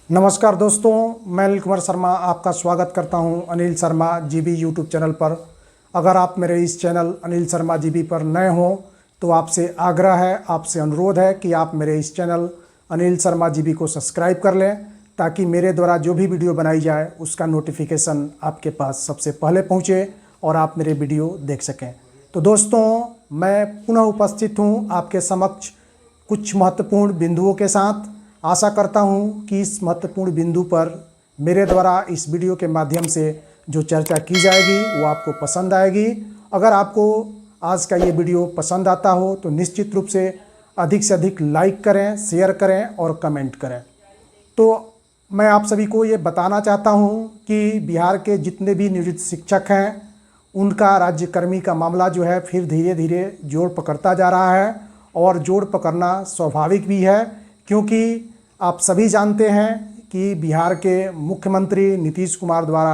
नमस्कार दोस्तों, मैं अनिल कुमार शर्मा आपका स्वागत करता हूं Anil Sharma GB YouTube channel पर। अगर आप मेरे इस चैनल अनिल शर्मा जीबी पर नए हों तो आपसे आग्रह है, आपसे अनुरोध है कि आप मेरे इस चैनल अनिल शर्मा जीबी को सब्सक्राइब कर लें ताकि मेरे द्वारा जो भी वीडियो बनाई जाए उसका नोटिफिकेशन आपके पास सबसे पहले पहुँचे और आप मेरे वीडियो देख सकें। तो दोस्तों, मैं पुनः उपस्थित हूँ आपके समक्ष कुछ महत्वपूर्ण बिंदुओं के साथ। आशा करता हूं कि इस महत्वपूर्ण बिंदु पर मेरे द्वारा इस वीडियो के माध्यम से जो चर्चा की जाएगी वो आपको पसंद आएगी। अगर आपको आज का ये वीडियो पसंद आता हो तो निश्चित रूप से अधिक लाइक करें, शेयर करें और कमेंट करें। तो मैं आप सभी को ये बताना चाहता हूँ कि बिहार के जितने भी नियोजित शिक्षक हैं उनका राज्यकर्मी का मामला जो है फिर धीरे धीरे जोर पकड़ता जा रहा है। और जोर पकड़ना स्वाभाविक भी है, क्योंकि आप सभी जानते हैं कि बिहार के मुख्यमंत्री नीतीश कुमार द्वारा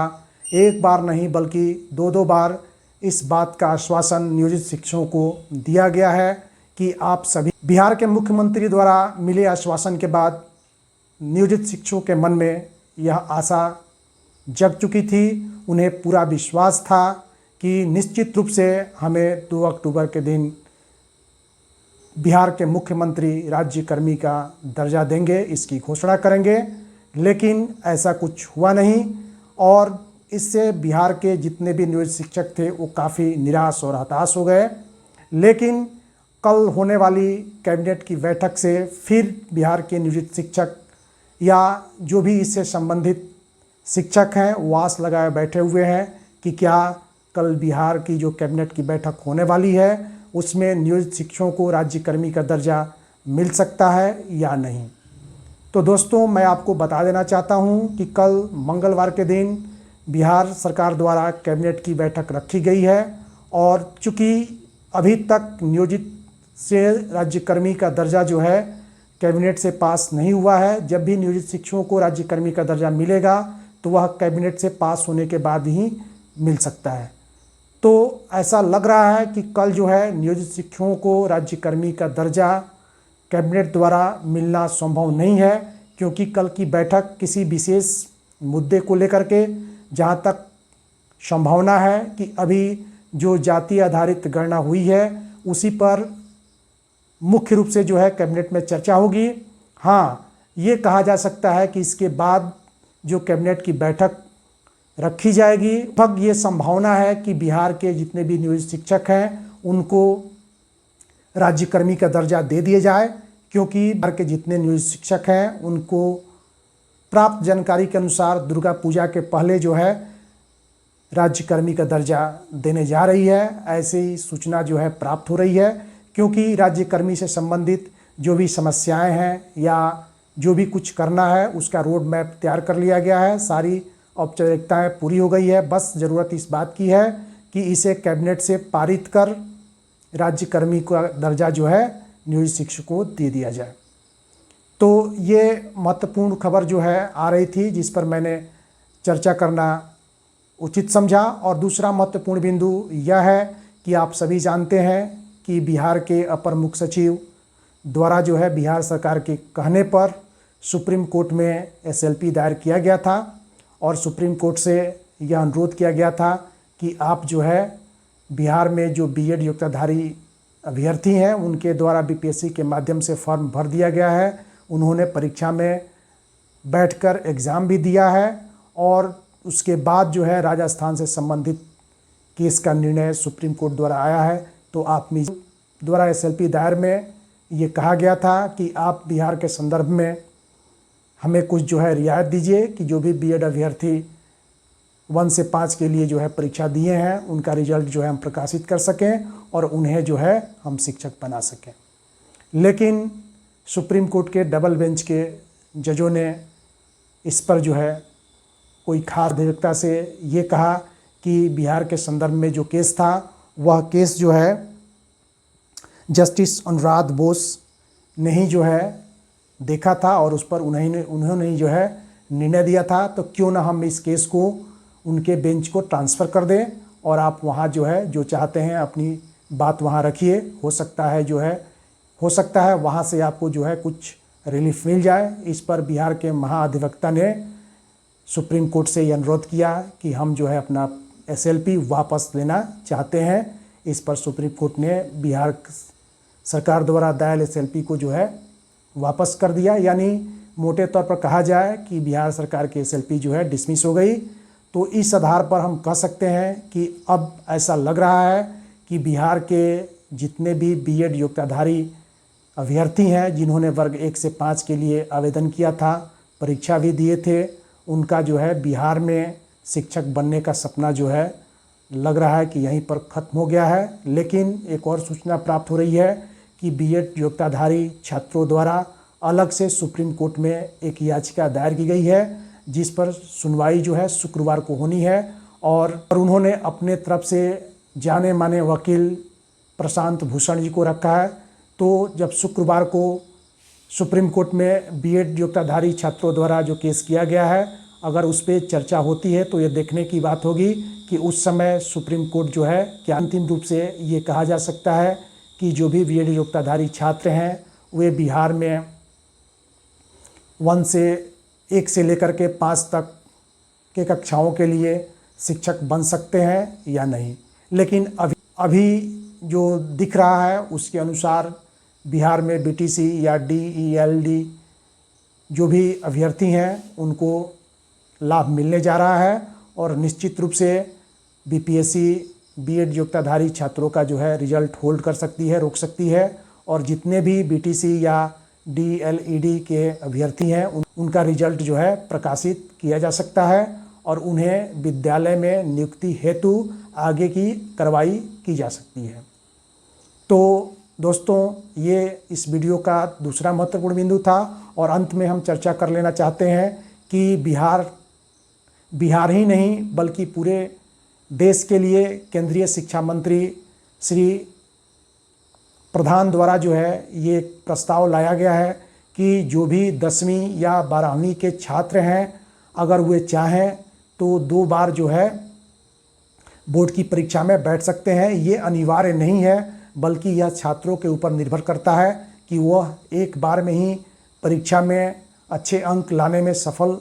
एक बार नहीं बल्कि दो बार इस बात का आश्वासन नियोजित शिक्षकों को दिया गया है कि आप सभी। बिहार के मुख्यमंत्री द्वारा मिले आश्वासन के बाद नियोजित शिक्षकों के मन में यह आशा जग चुकी थी। उन्हें पूरा विश्वास था कि निश्चित रूप से हमें 2 अक्टूबर के दिन बिहार के मुख्यमंत्री राज्यकर्मी का दर्जा देंगे, इसकी घोषणा करेंगे। लेकिन ऐसा कुछ हुआ नहीं और इससे बिहार के जितने भी नियोजित शिक्षक थे वो काफ़ी निराश और हताश हो गए। लेकिन कल होने वाली कैबिनेट की बैठक से फिर बिहार के नियोजित शिक्षक या जो भी इससे संबंधित शिक्षक हैं वो आस लगाए बैठे हुए हैं कि क्या कल बिहार की जो कैबिनेट की बैठक होने वाली है उसमें नियोजित शिक्षकों को राज्यकर्मी का दर्जा मिल सकता है या नहीं। तो दोस्तों, मैं आपको बता देना चाहता हूं कि कल मंगलवार के दिन बिहार सरकार द्वारा कैबिनेट की बैठक रखी गई है और चूँकि अभी तक नियोजित से राज्यकर्मी का दर्जा जो है कैबिनेट से पास नहीं हुआ है। जब भी नियोजित शिक्षकों को राज्यकर्मी का दर्जा मिलेगा तो वह कैबिनेट से पास होने के बाद ही मिल सकता है। तो ऐसा लग रहा है कि कल जो है नियोजित शिक्षकों को राज्यकर्मी का दर्जा कैबिनेट द्वारा मिलना संभव नहीं है, क्योंकि कल की बैठक किसी विशेष मुद्दे को लेकर के, जहां तक संभावना है कि अभी जो जाति आधारित गणना हुई है उसी पर मुख्य रूप से जो है कैबिनेट में चर्चा होगी। हाँ, ये कहा जा सकता है कि इसके बाद जो कैबिनेट की बैठक रखी जाएगी, लगभग ये संभावना है कि बिहार के जितने भी नियोजित शिक्षक हैं उनको राज्यकर्मी का दर्जा दे दिया जाए, क्योंकि बिहार के जितने नियोजित शिक्षक हैं उनको प्राप्त जानकारी के अनुसार दुर्गा पूजा के पहले जो है राज्यकर्मी का दर्जा देने जा रही है। ऐसी ही सूचना जो है प्राप्त हो रही है, क्योंकि राज्यकर्मी से संबंधित जो भी समस्याएं हैं या जो भी कुछ करना है उसका रोड मैप तैयार कर लिया गया है। सारी औपचारिकताएं पूरी हो गई है। बस ज़रूरत इस बात की है कि इसे कैबिनेट से पारित कर राज्यकर्मी का दर्जा जो है नियोजित शिक्षकों को दे दिया जाए। तो ये महत्वपूर्ण खबर जो है आ रही थी जिस पर मैंने चर्चा करना उचित समझा। और दूसरा महत्वपूर्ण बिंदु यह है कि आप सभी जानते हैं कि बिहार के अपर मुख्य सचिव द्वारा जो है बिहार सरकार के कहने पर सुप्रीम कोर्ट में SLP दायर किया गया था और सुप्रीम कोर्ट से यह अनुरोध किया गया था कि आप जो है बिहार में जो BEd योग्यताधारी अभ्यर्थी हैं उनके द्वारा BPSC के माध्यम से फॉर्म भर दिया गया है। उन्होंने परीक्षा में बैठकर एग्ज़ाम भी दिया है और उसके बाद जो है राजस्थान से संबंधित केस का निर्णय सुप्रीम कोर्ट द्वारा आया है। तो आप द्वारा SLP दायर में ये कहा गया था कि आप बिहार के संदर्भ में हमें कुछ जो है रियायत दीजिए कि जो भी BEd अभ्यर्थी 1 से 5 के लिए जो है परीक्षा दिए हैं उनका रिजल्ट जो है हम प्रकाशित कर सकें और उन्हें जो है हम शिक्षक बना सकें। लेकिन सुप्रीम कोर्ट के डबल बेंच के जजों ने इस पर जो है कोई खास अधिवक्ता से ये कहा कि बिहार के संदर्भ में जो केस था वह केस जो है जस्टिस अनुराध बोस ने ही जो है देखा था और उस पर उन्होंने ही जो है निर्णय दिया था। तो क्यों ना हम इस केस को उनके बेंच को ट्रांसफ़र कर दें और आप वहाँ जो है जो चाहते हैं अपनी बात वहाँ रखिए। हो सकता है वहाँ से आपको जो है कुछ रिलीफ मिल जाए। इस पर बिहार के महाधिवक्ता ने सुप्रीम कोर्ट से ये अनुरोध किया कि हम जो है अपना SLP वापस लेना चाहते हैं। इस पर सुप्रीम कोर्ट ने बिहार सरकार द्वारा दायर SLP को जो है वापस कर दिया। यानी मोटे तौर पर कहा जाए कि बिहार सरकार की SLP जो है डिसमिस हो गई। तो इस आधार पर हम कह सकते हैं कि अब ऐसा लग रहा है कि बिहार के जितने भी B.Ed योग्यताधारी अभ्यर्थी हैं जिन्होंने वर्ग 1 से 5 के लिए आवेदन किया था, परीक्षा भी दिए थे, उनका जो है बिहार में शिक्षक बनने का सपना जो है लग रहा है कि यहीं पर ख़त्म हो गया है। लेकिन एक और सूचना प्राप्त हो रही है कि B.Ed योग्यताधारी छात्रों द्वारा अलग से सुप्रीम कोर्ट में एक याचिका दायर की गई है, जिस पर सुनवाई जो है शुक्रवार को होनी है। और उन्होंने अपने तरफ से जाने माने वकील प्रशांत भूषण जी को रखा है। तो जब शुक्रवार को सुप्रीम कोर्ट में B.Ed योग्यताधारी छात्रों द्वारा जो केस किया गया है, अगर उस पर चर्चा होती है तो ये देखने की बात होगी कि उस समय सुप्रीम कोर्ट जो है क्या अंतिम रूप से ये कहा जा सकता है कि जो भी B.Ed योग्यताधारी छात्र हैं वे बिहार में 1 से लेकर के 5 तक के कक्षाओं के लिए शिक्षक बन सकते हैं या नहीं। लेकिन अभी जो दिख रहा है उसके अनुसार बिहार में BTC या DELD जो भी अभ्यर्थी हैं उनको लाभ मिलने जा रहा है। और निश्चित रूप से BPSC B.Ed योग्यताधारी छात्रों का जो है रिजल्ट होल्ड कर सकती है, रोक सकती है। और जितने भी BTC या DLED के अभ्यर्थी हैं उनका रिजल्ट जो है प्रकाशित किया जा सकता है और उन्हें विद्यालय में नियुक्ति हेतु आगे की कार्रवाई की जा सकती है। तो दोस्तों, ये इस वीडियो का दूसरा महत्वपूर्ण बिंदु था। और अंत में हम चर्चा कर लेना चाहते हैं कि बिहार ही नहीं बल्कि पूरे देश के लिए केंद्रीय शिक्षा मंत्री श्री प्रधान द्वारा जो है ये प्रस्ताव लाया गया है कि जो भी 10वीं या 12वीं के छात्र हैं अगर वे चाहें तो 2 बार जो है बोर्ड की परीक्षा में बैठ सकते हैं। ये अनिवार्य नहीं है बल्कि यह छात्रों के ऊपर निर्भर करता है कि वह एक बार में ही परीक्षा में अच्छे अंक लाने में सफल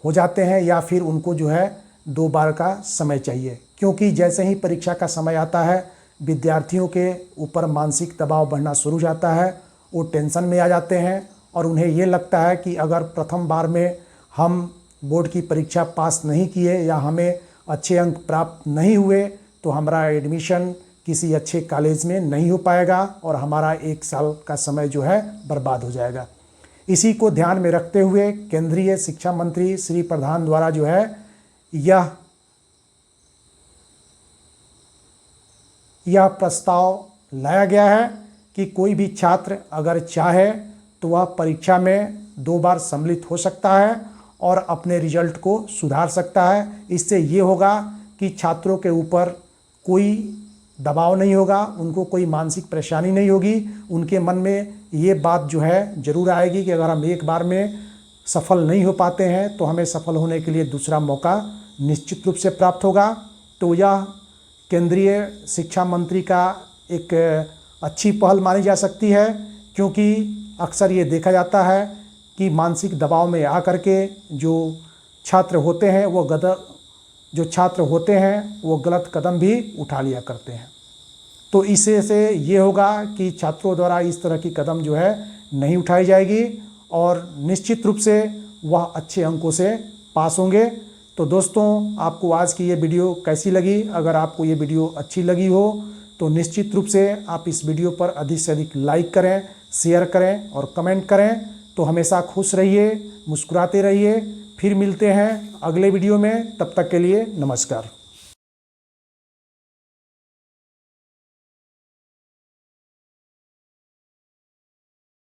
हो जाते हैं या फिर उनको जो है 2 बार का समय चाहिए। क्योंकि जैसे ही परीक्षा का समय आता है विद्यार्थियों के ऊपर मानसिक दबाव बढ़ना शुरू हो जाता है, वो टेंशन में आ जाते हैं और उन्हें ये लगता है कि अगर प्रथम बार में हम बोर्ड की परीक्षा पास नहीं किए या हमें अच्छे अंक प्राप्त नहीं हुए तो हमारा एडमिशन किसी अच्छे कॉलेज में नहीं हो पाएगा और हमारा 1 साल का समय जो है बर्बाद हो जाएगा। इसी को ध्यान में रखते हुए केंद्रीय शिक्षा मंत्री श्री प्रधान द्वारा जो है यह प्रस्ताव लाया गया है कि कोई भी छात्र अगर चाहे तो वह परीक्षा में 2 बार सम्मिलित हो सकता है और अपने रिजल्ट को सुधार सकता है। इससे ये होगा कि छात्रों के ऊपर कोई दबाव नहीं होगा, उनको कोई मानसिक परेशानी नहीं होगी। उनके मन में ये बात जो है ज़रूर आएगी कि अगर हम एक बार में सफल नहीं हो पाते हैं तो हमें सफल होने के लिए दूसरा मौका निश्चित रूप से प्राप्त होगा। तो यह केंद्रीय शिक्षा मंत्री का एक अच्छी पहल मानी जा सकती है, क्योंकि अक्सर ये देखा जाता है कि मानसिक दबाव में आकर के जो छात्र होते हैं वो गलत कदम भी उठा लिया करते हैं। तो इससे से ये होगा कि छात्रों द्वारा इस तरह की कदम जो है नहीं उठाई जाएगी और निश्चित रूप से वह अच्छे अंकों से पास होंगे। तो दोस्तों, आपको आज की ये वीडियो कैसी लगी? अगर आपको ये वीडियो अच्छी लगी हो तो निश्चित रूप से आप इस वीडियो पर अधिक से अधिक लाइक करें, शेयर करें और कमेंट करें। तो हमेशा खुश रहिए, मुस्कुराते रहिए। फिर मिलते हैं अगले वीडियो में, तब तक के लिए नमस्कार।